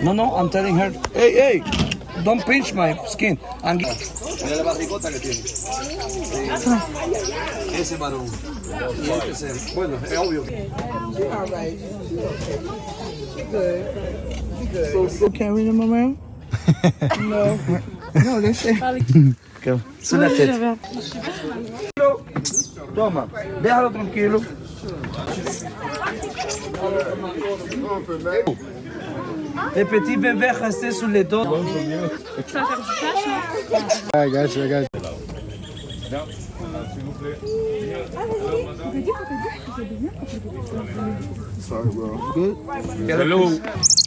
No, I'm telling her, hey, don't pinch my skin. Mira la barrigota que tiene. Ese varón. Y este bueno, es obvio. So carrying him around? No, listen. Go. Suéltate. Toma, déjalo tranquilo. Le petit bébé resté sous les dos. I got you. Sorry, bro. Good? Hello.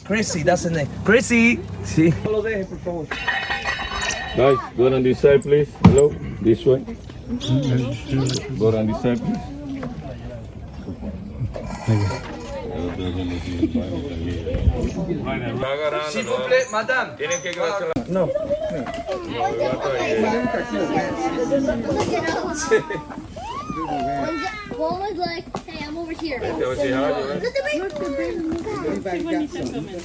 Chrissy, that's the name. Chrissy. Sí. Guys, go on this side, please. Hello, this way. Go on this side, please. S'il vous plaît, madame. Tienen que quedarse la... No. One was like, hey, I'm over here. Te voy a decir algo, ¿eh?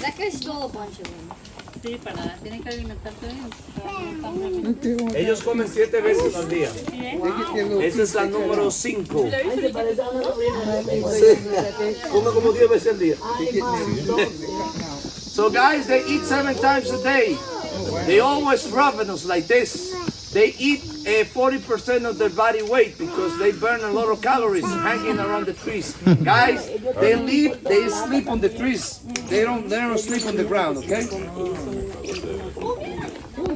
That guy stole a bunch of them. Sí, para, tienen que alimentarse bien. Ellos comen 7 veces al día. Esa es la número 5. Come como 10 veces al día. So guys, they eat 7 times a day. They always ravenous like this. They eat 40% of their body weight because they burn a lot of calories hanging around the trees. Guys, they sleep on the trees. They don't sleep on the ground, okay?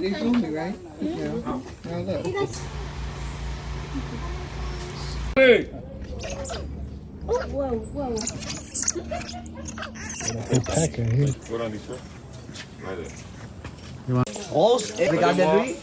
They told me, right? Yeah. Now look. Hey! Whoa. Packer here. Go on this way. Right there. Rose, regardez-lui.